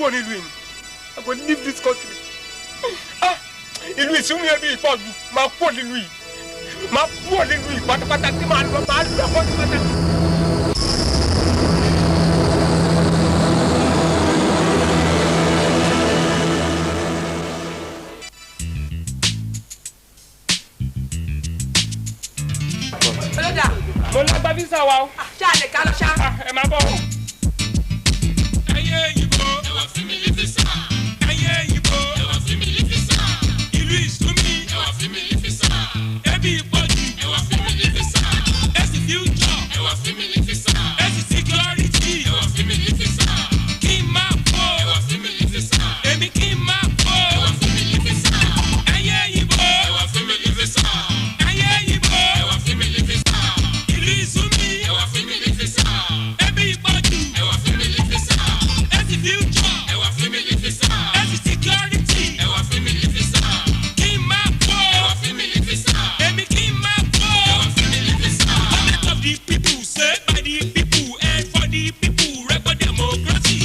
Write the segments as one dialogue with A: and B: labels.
A: kúrò nílùú yìí. I go leave this country. Ìlú ìsúnmí ẹbí ìpọ̀jù máa kúrò nílùú yìí. Máa kúrò nílùú yìí pátápátá tí máa lọ pátápátá.
B: Olódà.
A: Mo lọ gba visa wa o.
B: Ṣá lè ká lọ ṣá.
A: Ẹ máa bọ̀.
C: Ayé ìbò. Ẹ wá fún mi ní visa. Ayé ìbò. Ẹ wá fún mi ní visa. Ìlú ìsúnmí. Ẹ wá fún mi ní visa. Ẹbí ìpọ̀jù. Ẹ wá fún mi ní visa. Ẹ̀sìn future. Ẹ wá fún mi ní visa. Ẹ̀sìn security. Ẹ wá fún mi ní visa. Kí n máa bọ̀. Ẹ wá fún mi ní visa. Èmi kí n máa bọ̀. Ẹ wá fún mi ní visa. Ayé ìbò. Ẹ wá fún mi ní visa. Ayé ìbò. Ẹ wá fún mi ní visa. Ìlú ìsúnmí. Ẹ wá fún mi ní visa. Ẹbí ìpọ̀jù. Ẹ wá fún mi ní visa. Ẹ̀sìn future. Ẹ wá fún mi ní visa. Ẹ̀sìn security. Ẹ wá fún mi ní visa. Kí n máa bọ̀. Ẹ wá fún mi ní visa. Èmi kí n máa bọ̀. Ẹ wá fún mi ní visa. Government of the people, saved by the people, and for the people, record democracy.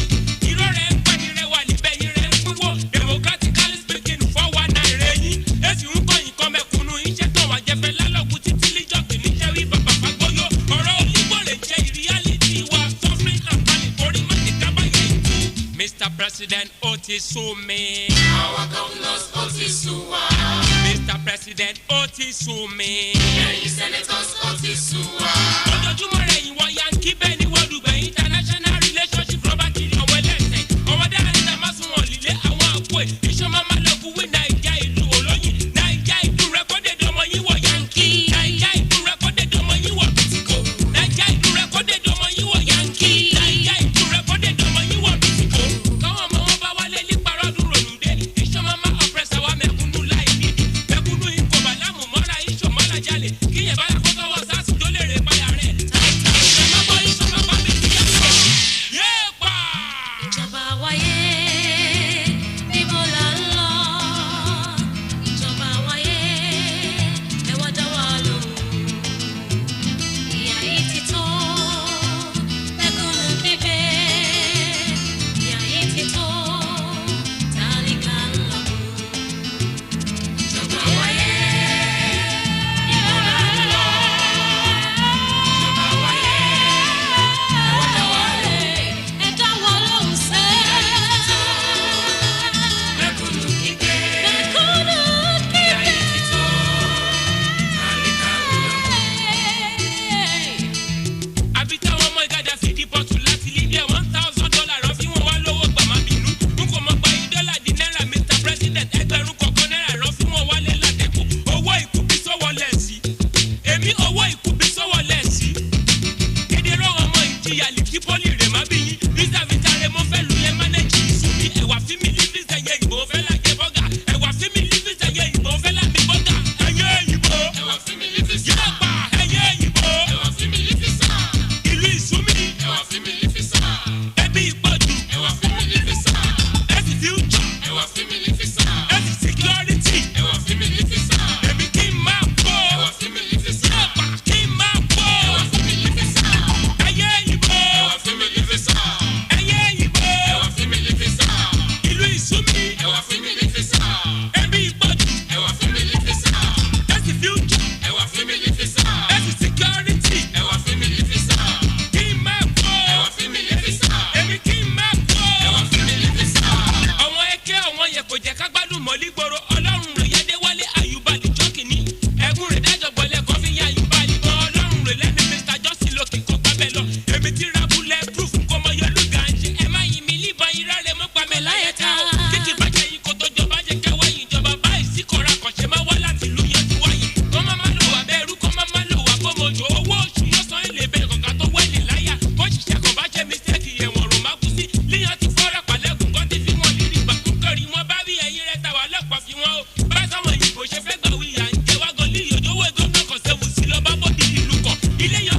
C: Irọ́ rẹ̀ ń pẹ́ ní rẹ̀ wà níbẹ̀ yín rẹ̀ ń pínwó. Democratically speaking, fọwọ́ náà rẹ̀ yín. Èsì ń kọ́yìn kan mẹ́kúnnú iṣẹ́ tó wà jẹ́fẹ́ lálọ́gùn títí líjọ́kì níṣẹ́ wí bàbá fagbóyó. Ọ̀rọ̀ olúgbò lè jẹ́ ìríálítì wa. Suffering and panic orí má ti kábàáyé ìtú. Mr. President, ó ti sú mi.
D: Our governors ó ti sú wa.
C: Mr. President, ó ti sú mi.
D: Ẹ̀yin senators ó ti sú wa.
C: Ojoojúmọ́ rẹ̀ yìí wọ́n yankí bẹ́ẹ̀ ni wọ́n dùgbẹ̀ international relationship rọ́bà kiri ọ̀wọ́ ẹlẹ́sẹ̀. Ọwọ́ dára ní àmọ́ sún wọn lílé àwọn àpò ẹ̀. Iṣẹ́ máa máa lọ kúwé Naija ìlú olóyin. Naija ìlú rẹ́kọ́dẹ̀dẹ̀ ọmọ yín wọ̀ yankí. Naija ìlú rẹ́kọ́dẹ̀dẹ̀ ọmọ yín wọ̀ bìtìkò. Naija ìlú rẹ́kọ́dẹ̀dẹ̀ ọmọ yín wọ̀ yankí. Naija ìlú rẹ́kọ́dẹ̀dẹ̀ ọmọ yín wọ̀ bìtìkò. Káwọn ọmọ wọn bá wálé ní parọ́dún rònúdé. Iṣẹ́ máa máa ọ̀pẹ̀sẹ̀ wa mẹ̀kúnnú láì nídìí. Mẹ̀kúnnú ìkọ̀bà lámù mọ́ra iṣọ́ mọ́ra jalè. Kíyẹn bá yàkọ́ sọ́wọ́ sáàsì tó lè rè páyà rẹ̀. Ẹ má bọ́ iṣọ́ máa bá mi kíyà sọ. Yéèpà!
E: Ìjọba wáyé, níbo là ń lọ? Ìjọba wáyé, ẹ wá dá wa lóhùn. Ìyà yìí ti tó, mẹ̀kúnnù bíbẹ́. Ìyà yìí ti tó, tálíkà ń lọ. Ìjọba wáyé, níbo là ń lọ? Ìjọba wáyé, ẹ wá dá wa lóhùn. Ẹ dá wa lóhùn sẹ́.
D: Mẹ̀kúnnù kígbe.
E: Mẹ̀kúnnù
D: Ìyà
E: kígbe.
D: yìí ti tó. Tálíkà ń lọ.
C: Àbí táwọn ọmọ ìgàdà fìdí bọ́tù láti Libya $1,000 rán fi wọn wá lówó gbà má bínú. N kò mọ̀ gba $1 di náírà Mr. President ẹgbẹ̀rún kọ̀ọ̀kan náírà rán fún wọn wálé ládẹ́kù. Owó ìkúbi sọ́wọ́ lẹ́sí. Èmi owó ìkúbi sọ́wọ́ lẹ́sí. Kéde rán ọmọ ìjìyà lì kí pọ́lì rẹ̀ má bí yín. Visa visa rẹ̀ mo fẹ́ lu yẹn mánéjì ìsúnmí. Ẹ̀wà fí mi ní visa yẹ ìbò fẹ́ lájẹ bọ́gà. Ẹ̀wà fí mi ní visa yẹ ìbò fẹ́ lámi bọ́gà. Ẹyẹ ìbò.
D: Ẹ wá fún mi ní visa.
C: Yẹ́pà ẹyẹ ìbò.
D: Ẹ wá fún mi ní visa.
C: Ìlú ìsúnmí.
D: Ẹ wá fún mi ní visa.
C: Ẹbí ìpọ̀jù.
D: Ẹ wá fún mi ní visa.
C: Ẹ̀sìn future.
D: Ẹ wá fún mi ní visa.
C: Ẹ̀sìn security.
D: Ẹ wá fún mi ní visa.
C: Èmi kí n máa bọ̀.
D: Ẹ wá fún mi ní visa.
C: Yẹ́pà kí n máa bọ̀.
D: Ẹ wá fún mi ní visa.
C: Ẹyẹ ìbò.
D: Ẹ wá fún mi ní visa.
C: Ẹyẹ ìbò.
D: Ẹ wá fún mi ní visa.
C: Ìlú ìsúnmí.
D: Ẹ wá fún mi ní visa.
C: Ẹbí ìpọ̀jù.
D: Ẹ wá fún mi ní visa.
C: Ẹ̀sìn future.
D: Ẹ wá fún mi ní visa.
C: Ẹ̀sìn security.
D: Ẹ wá fún mi ní visa.
C: Kí n máa bọ̀.
D: Ẹ wá fún mi ní visa.
C: Èmi kí n máa bọ̀.
D: Ẹ wá fún mi ní visa.
C: Àwọn ẹkẹ àwọn yẹn kò jẹ́ ká gbádùn mọ́ lígboro Ọlọ́run rẹ̀ yẹ́dẹ́ wálé Àyùbá lìjọ́ kìíní ẹ̀gún rẹ̀ dájọ́ gbọ́lẹ̀ kan fi yan Àyùbá ìbọn Ọlọ́run rẹ̀ lẹ́nu Mr. Justin lókè kọ́ gbábẹ́ lọ èmi ti ra bullet proof kó mọ yọlú gànjẹ ẹ má yin mi líbọn irá rẹ̀ mọ́ pa mẹ́ láyé tá o kíkì bàjẹ́ yìí kò tó jọba jẹ́ kẹwàá yìí ìjọba báyìí sí kọ́ra kọ̀ṣẹ́ má wá láti ìlú yẹn ti wáyé kọ́ má má lò wá bẹ́ẹ̀rù kọ́ má má lò wá kó mojò owó oṣù yóò san ilé bẹ́ẹ̀ kọ̀ọ̀kan tó wẹ́lì láyà kó ṣiṣẹ́ kan bá ṣe mistake ẹ̀wọ̀n rò má kú sí líyan ti fọ́ra pàlẹ́gùn kan ti fi wọn lírí gbà kúkọ̀rí wọn bá bí ẹyin rẹ̀ ta wà lọ́pọ̀ fi wọn o bá sáwọn ìbò ṣe fẹ́ gbà wíyà ń jẹ́ wágọ́ líyòjówó gómìnà kan ṣe wù sí lọ bá bọ́dì ìlú kan ilé yọ